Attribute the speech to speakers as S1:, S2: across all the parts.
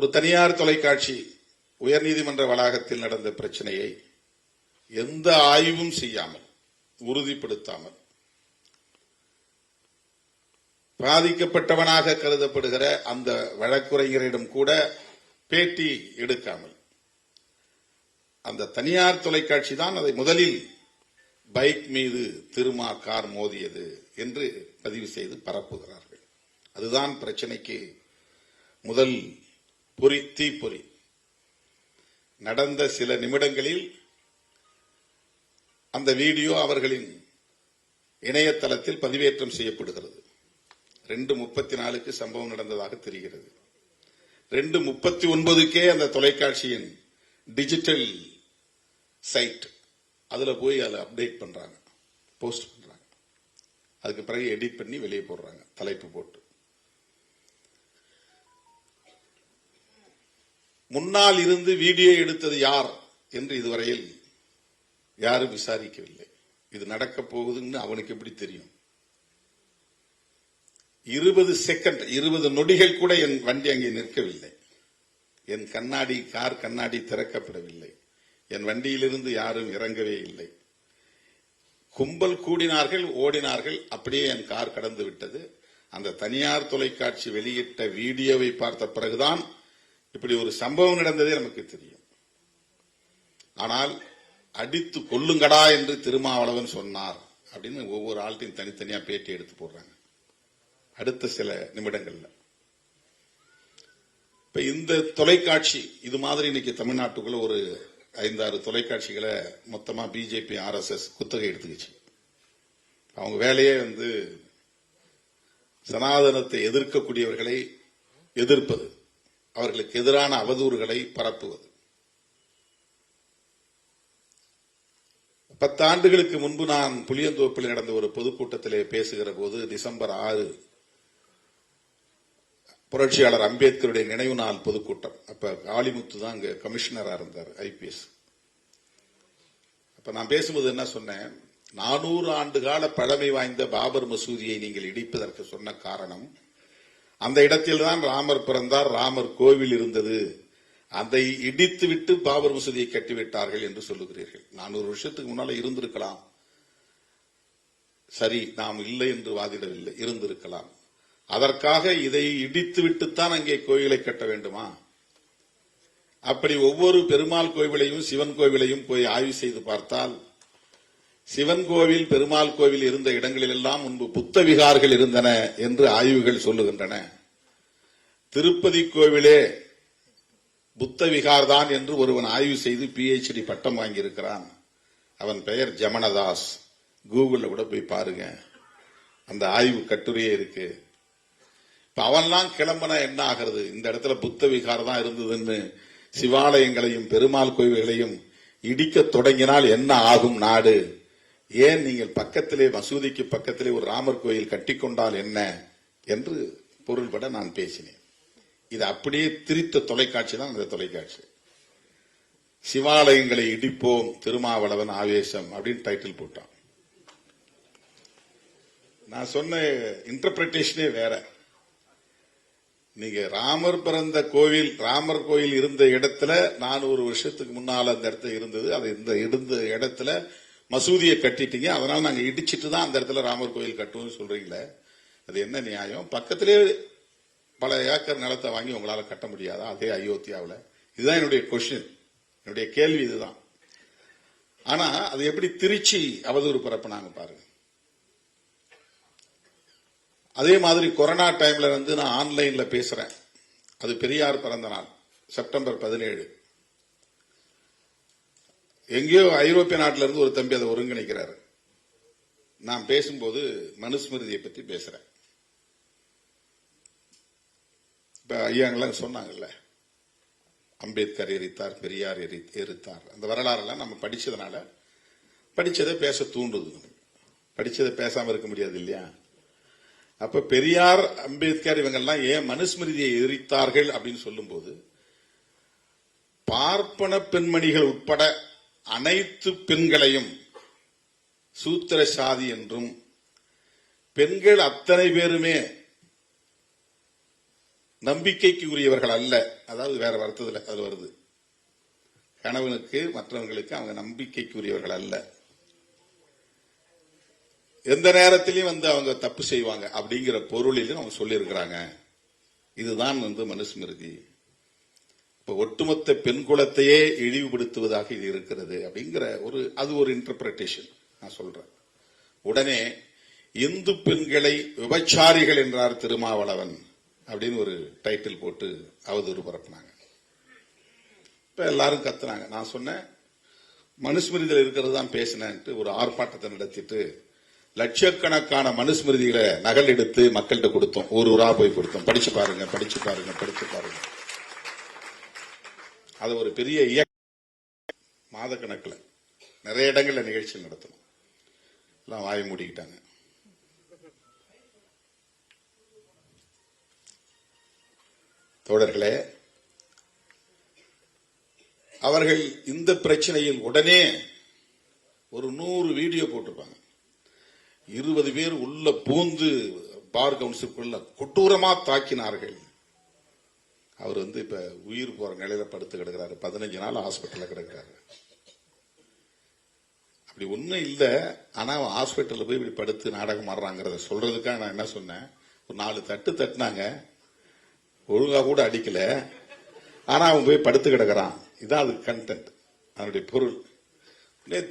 S1: ஒரு தனியார் தொலைக்காட்சி உயர்நீதிமன்ற வளாகத்தில் நடந்த பிரச்சனையை எந்த ஆய்வும் செய்யாமல், உறுதிப்படுத்தாமல், பாதிக்கப்பட்டவனாக கருதப்படுகிற அந்த வழக்குரைஞரிடம் கூட பேட்டி எடுக்காமல், அந்த தனியார் தொலைக்காட்சி தான் அதை முதலில் பைக் மீது திருமா கார் மோதியது என்று பதிவு செய்து பரப்புகிறார்கள். அதுதான் பிரச்சனைக்கு முதல் தீப்பொறி. நடந்த சில நிமிடங்களில் அந்த வீடியோ அவர்களின் இணையதளத்தில் பதிவேற்றம் செய்யப்படுகிறது. 2:34 சம்பவம் நடந்ததாக தெரிகிறது. 2:39 அந்த தொலைக்காட்சியின் டிஜிட்டல் சைட் அதுல போய் அதை அப்டேட் பண்றாங்க, போஸ்ட் பண்றாங்க. அதுக்கு பிறகு எடிட் பண்ணி வெளியே போடுறாங்க, தலைப்பு போட்டு. முன்னால் இருந்து வீடியோ எடுத்தது யார் என்று இதுவரையில் யாரும் விசாரிக்கவில்லை. இது நடக்க போகுதுன்னு அவனுக்கு எப்படி தெரியும்? 20 செகண்ட் 20 நொடிகள் கூட என் வண்டி அங்கே நிற்கவில்லை. என் கார் கண்ணாடி திறக்கப்படவில்லை. என் வண்டியிலிருந்து யாரும் இறங்கவே இல்லை. கும்பல் கூடினார்கள், ஓடினார்கள். அப்படியே என் கார் கடந்து விட்டது. அந்த தனியார் தொலைக்காட்சி வெளியிட்ட வீடியோவை பார்த்த பிறகுதான் இப்படி ஒரு சம்பவம் நடந்ததே நமக்கு தெரியும். ஆனால் அடித்து கொல்லுங்கடா என்று திருமாவளவன் சொன்னார் அப்படின்னு ஒவ்வொரு ஆள்கிட்டையும் தனித்தனியா பேட்டி எடுத்து போடுறாங்க அடுத்த சில நிமிடங்கள்ல. இப்ப இந்த தொலைக்காட்சி இது மாதிரி இன்னைக்கு தமிழ்நாட்டுக்குள்ள ஒரு 5-6 தொலைக்காட்சிகளை மொத்தமா பிஜேபி RSS குத்தகை எடுத்துக்கிச்சு. அவங்க வேலையே சனாதனத்தை எதிர்க்கக்கூடியவர்களை எதிர்ப்பது, அவர்களுக்கு எதிரான அவதூறுகளை பரப்புவது. 10 ஆண்டுகளுக்கு முன்பு நான் புளியந்தோப்பில் நடந்த ஒரு பொதுக்கூட்டத்திலே பேசுகிற போது, டிசம்பர் 6 புரட்சியாளர் அம்பேத்கருடைய நினைவு நாள் பொதுக்கூட்டம். அப்ப காளிமுத்து தான் அங்க கமிஷனரா இருந்தார், IPS. அப்ப நான் பேசும்போது என்ன சொன்னேன், 400 ஆண்டு கால பழமை வாய்ந்த பாபர் மசூதியை நீங்கள் இடிப்பதற்கு சொன்ன காரணம், அந்த இடத்தில்தான் ராமர் பிறந்தார், ராமர் கோவில் இருந்தது, அதை இடித்துவிட்டு பாபர் மசூதியை கட்டிவிட்டார்கள் என்று சொல்லுகிறீர்கள். 400 வருஷத்துக்கு முன்னால இருந்திருக்கலாம், சரி, நாம் இல்லை என்று வாதிடவில்லை, இருந்திருக்கலாம். அதற்காக இதை இடித்துவிட்டுத்தான் அங்கே கோயிலை கட்ட வேண்டுமா? அப்படி ஒவ்வொரு பெருமாள் கோவிலையும் சிவன் கோவிலையும் போய் ஆய்வு செய்து பார்த்தால், சிவன் கோவில் பெருமாள் கோவில் இருந்த இடங்களிலெல்லாம் முன்பு புத்த விகார்கள் இருந்தன என்று ஆய்வுகள் சொல்லுகின்றன. திருப்பதி கோவிலே புத்த விகார் தான் என்று ஒருவன் ஆய்வு செய்து PhD பட்டம் வாங்கியிருக்கிறான். அவன் பெயர் ஜமனதாஸ். கூகுள்ல கூட போய் பாருங்க, அந்த ஆய்வு கட்டுரையே இருக்கு. இப்ப அவன்லாம் கிளம்புனா என்ன ஆகிறது? இந்த இடத்துல புத்த விகார் தான் இருந்ததுன்னு சிவாலயங்களையும் பெருமாள் கோவில்களையும் இடிக்க தொடங்கினால் என்ன ஆகும் நாடு? ஏன் நீங்கள் பக்கத்திலே, மசூதிக்கு பக்கத்திலே ஒரு ராமர் கோயில் கட்டிக்கொண்டால் என்ன என்று பொருள்பட நான் பேசினேன். இது அப்படியே திரித்த தொலைக்காட்சி தான் இந்த தொலைக்காட்சி. சிவாலயங்களை இடிப்போம், திருமாவளவன் ஆவேசம் அப்படின்னு டைட்டில் போட்டான். நான் சொன்ன இன்டர்பிரேஷனே வேற. நீங்க ராமர் பிறந்த கோவில், ராமர் கோயில் இருந்த இடத்துல 400 வருஷத்துக்கு முன்னால அந்த இடத்துல இருந்தது. அது இந்த இருந்த இடத்துல மசூதியை கட்டிட்டீங்க, அதனால நாங்க இடிச்சிட்டு தான் அந்த இடத்துல ராமர் கோயில் கட்டுவோம் சொல்றீங்களே, அது என்ன நியாயம்? பக்கத்திலே பல ஏக்கர் நிலத்தை வாங்கி உங்களால கட்ட முடியாதா அதே அயோத்தியாவில்? இதுதான் என்னுடைய கொஸ்டின், என்னுடைய கேள்வி இதுதான். ஆனா அது எப்படி திருச்சி அவதூறு பரப்புனாங்க பாருங்க. அதே மாதிரி கொரோனா டைம்ல நான் ஆன்லைன்ல பேசுறேன். அது பெரியார் பிறந்த நாள், செப்டம்பர் 17. எங்கேயோ ஐரோப்பிய நாட்டில இருந்து ஒரு தம்பி அதை ஒருங்கிணைக்கிறாரு. நான் பேசும்போது மனுஸ்மிருதியை பத்தி பேசுறேன். இப்ப ஐயாங்கெல்லாம் சொன்னாங்கல்ல, அம்பேத்கர் எரித்தார், பெரியார் எரித்தார், அந்த வரலாறுலாம் நம்ம படிச்சதுனால படிச்சதை பேச தூண்டுது. படிச்சதை பேசாம இருக்க முடியாது இல்லையா? அப்ப பெரியார், அம்பேத்கர் இவங்கெல்லாம் ஏன் மனுஸ்மிருதியை எரித்தார்கள் அப்படின்னு சொல்லும்போது, பார்ப்பன பெண்மணிகள் உட்பட அனைத்து பெண்களையும் சூத்திர சாதி என்றும், பெண்கள் அத்தனை பேருமே நம்பிக்கைக்கு உரியவர்கள் அல்ல. அதாவது வேற வருத்தத்தில் அது வருது. கணவனுக்கு மற்றவங்களுக்கு அவங்க நம்பிக்கைக்கு உரியவர்கள் அல்ல. எந்த நேரத்திலையும் அவங்க தப்பு செய்வாங்க அப்படிங்கிற பொருளிலும் அவங்க சொல்லியிருக்கிறாங்க. இதுதான் மனுஸ்மிருதி. இப்ப ஒட்டுமொத்த பெண் குலத்தையே இழிவுபடுத்துவதாக இது இருக்கிறது அப்படிங்கிற அது ஒரு இன்டர்பிரேஷன் நான் சொல்றேன். உடனே இந்து பெண்களை விபச்சாரிகள் என்றார் திருமாவளவன் அப்படின்னு ஒரு டைட்டில் போட்டு அவதூறு பரப்பினாங்க. இப்ப எல்லாரும் கத்துனாங்க. நான் சொன்னேன் மனுஸ்மிருதியில் இருக்கிறது தான் பேசினேன்ட்டு ஒரு ஆர்ப்பாட்டத்தை நடத்திட்டு லட்சக்கணக்கான மனுஸ்மிருதிகளை நகல் எடுத்து மக்கள்கிட்ட கொடுத்தோம். ஊரா போய் கொடுத்தோம். படிச்சு பாருங்க, படிச்சு பாருங்க, படிச்சு பாருங்க. அது ஒரு பெரிய மாத கணக்கில் நிறைய இடங்கள்ல நிகழ்ச்சி நடத்தணும். எல்லாம் வாய் மூடிக்கிட்டாங்க. தோழர்களே, அவர்கள் இந்த பிரச்சனையில் உடனே ஒரு 100 வீடியோ போட்டிருப்பாங்க. 20 பேர் உள்ள பூந்து பார் கவுன்சிலுக்குள்ள கொடூரமா தாக்கினார்கள். அவர் இப்ப உயிர் போற நிலையில படுத்து கிடக்கிறாரு. 15 நாள் ஹாஸ்பிட்டல்ல கிடக்கிறாரு. அப்படி ஒண்ணும் இல்ல. ஆனா அவன் ஹாஸ்பிட்டல்ல போய் இப்படி படுத்து நாடகம் ஆடுறாங்கிறத சொல்றதுக்காக நான் என்ன சொன்னேன், ஒரு 4 தட்டு தட்டினாங்க, ஒழுங்கா கூட அடிக்கல. ஆனா அவன் போய் படுத்து கிடக்கிறான். இதான் அது கண்டென்ட், அதனுடைய பொருள்.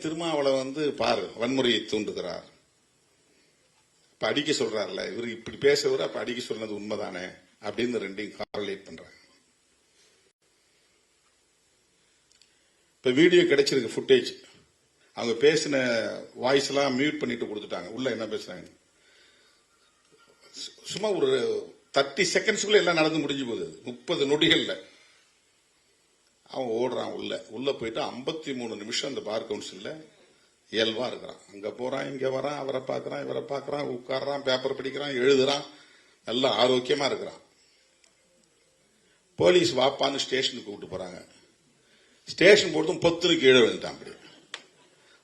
S1: திருமாவளவன் பாரு வன்முறையை தூண்டுகிறார். இப்ப அடிக்க சொல்றாருல, இவர் இப்படி பேசுவார், அப்ப அடிக்க சொன்னது உண்மைதானே அப்படின்னு ரெண்டையும் காரலேட் பண்றாங்க. இப்ப வீடியோ கிடைச்சிருக்கு, ஃபுட்டேஜ். அவங்க பேசின வாய்ஸ் எல்லாம் மியூட் பண்ணிட்டு கொடுத்துட்டாங்க. உள்ள என்ன பேசுறாங்க சும்மா ஒரு 30 செகண்ட்ஸ்க்குள்ள எல்லாம் நடந்து முடிஞ்சு போகுது. 30 நொடிகள்ல அவன் ஓடுறான். உள்ள போயிட்டு 53 நிமிஷம் அந்த பார் கவுன்சில்ல இயல்பா இருக்கிறான். அங்க போறான், இங்க வரான், அவரை பாக்குறான், இவரை பாக்குறான், உட்கார்றான், பேப்பர் படிக்கிறான், எழுதுறான், நல்லா ஆரோக்கியமா இருக்கிறான். போலீஸ் வாப்பான்னு ஸ்டேஷனுக்கு கூப்பிட்டு போறாங்க. ஸ்டேஷன் போட்டும் பொத்துன்னு கீழே விழுந்துட்டான். அப்படி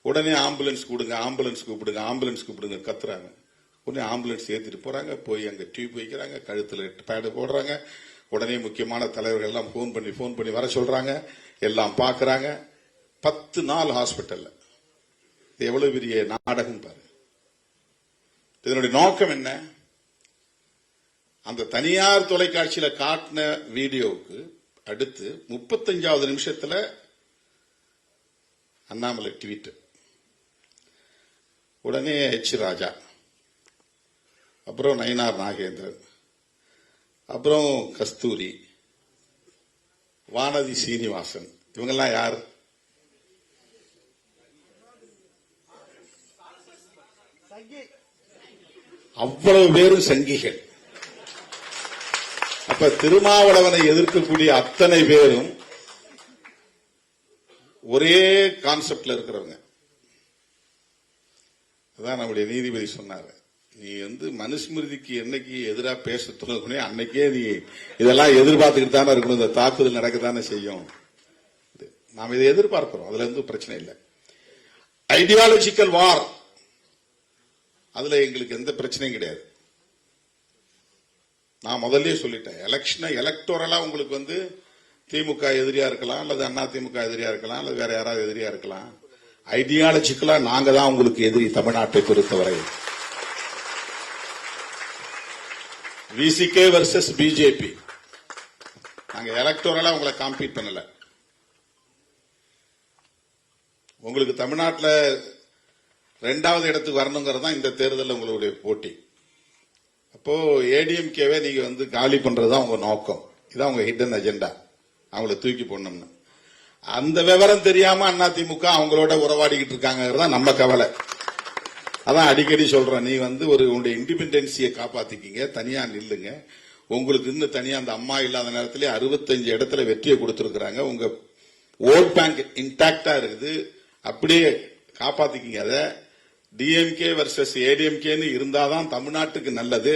S1: உடனே ஆம்புலன்ஸ் கூடுங்க, ஆம்புலன்ஸ் கூப்பிடுங்க, ஆம்புலன்ஸ் கூப்பிடுங்க கத்துறாங்க. உடனே ஆம்புலன்ஸ் ஏத்திட்டு போறாங்க. போய் அங்க டியூப் வைக்கிறாங்க, கழுத்துல பேடு போடுறாங்க. உடனே முக்கியமான தலைவர்கள் எல்லாம் போன் பண்ணி வர சொல்றாங்க. எல்லாம் பாக்குறாங்க. 10 நாள் ஹாஸ்பிட்டல்ல. இது எவ்வளவு பெரிய நாடகம் பாரு. இதனுடைய நோக்கம் என்ன? அந்த தனியார் தொலைக்காட்சியில காட்டின வீடியோவுக்கு அடுத்து 35வது நிமிஷத்துல அண்ணாமலை ட்வீட். உடனே எச் ராஜா, அப்புறம் நயினார் நாகேந்திரன், அப்புறம் கஸ்தூரி, வானதி சீனிவாசன், இவங்கெல்லாம் யார்? அவ்வளவு பேரும் சங்கிகள். அப்ப திருமாவளவனை எதிர்க்கக்கூடிய அத்தனை பேரும் ஒரே கான்செப்ட்ல இருக்கிறவங்க. அதான் நம்முடைய நீதிபதி சொன்னாரு, நீ மனுஸ்மிருதிக்கு என்னைக்கு எதிராக பேச தொடங்கினே அன்னைக்கே நீ இதெல்லாம் எதிர்பார்த்துக்கிட்டு தானே இருக்கணும். இந்த தாக்குதல் நடக்கத்தானே செய்யும். நாம் இதை எதிர்பார்க்கிறோம். அதுல பிரச்சனை இல்லை. ஐடியாலஜிக்கல் வார், அதுல எங்களுக்கு எந்த பிரச்சனையும் கிடையாது. நான் முதல்ல சொல்லிட்டேன், எலக்டோரலா உங்களுக்கு திமுக எதிரியா இருக்கலாம், அல்லது அண்ணா திமுக எதிரியா இருக்கலாம், அல்லது வேற யாராவது எதிரியா இருக்கலாம். ஐடியாலஜிக்கலா நாங்க தான் உங்களுக்கு எதிரி. தமிழ்நாட்டை பொறுத்தவரை விசிகே வர்சஸ் பிஜேபி. நாங்க எலக்டோரலா உங்களை காம்பீட் பண்ணல. உங்களுக்கு தமிழ்நாட்டில் 2வது இடத்துக்கு வரணுங்கிறது தான் இந்த தேர்தலில் உங்களுடைய போட்டி. அப்போ ஏடிஎம்கேவே நீங்க காலி பண்றதுதான் உங்க நோக்கம். இதான் உங்க ஹிடன் அஜெண்டா, அவங்கள தூக்கி போடணும்னு. அந்த விவரம் தெரியாம அதிமுக அவங்களோட உறவாடிக்கிட்டு இருக்காங்க நம்ம கவலை. அதான் அடிக்கடி சொல்றேன், நீ உங்களுடைய இண்டிபெண்டன்சியை காப்பாத்திக்கிங்க, தனியா நில்லுங்க. உங்களுக்கு இன்னும் தனியா அந்த அம்மா இல்லாத நேரத்திலே 65 இடத்துல வெற்றியை கொடுத்திருக்கிறாங்க. உங்க ஓட் பேங்க் இன்டாக்டா இருக்குது, அப்படியே காப்பாத்திக்கிங்க. அதை டிஎம்கே வர்சஸ் ஏடிஎம்கேன்னு இருந்தாதான் தமிழ்நாட்டுக்கு நல்லது.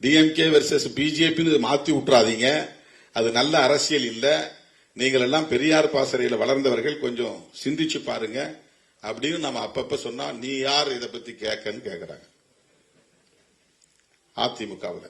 S1: டிஎம்கே வர்சஸ் பிஜேபின்னு மாத்தி விட்டுறாதீங்க. அது நல்ல அரசியல் இல்ல. நீங்கள் எல்லாம் பெரியார் பாசறையில் வளர்ந்தவர்கள், கொஞ்சம் சிந்திச்சு பாருங்க அப்படின்னு நம்ம அப்பப்ப சொன்னா, நீ யார் இதை பத்தி கேட்கன்னு கேட்கிறாங்க அதிமுகவில்.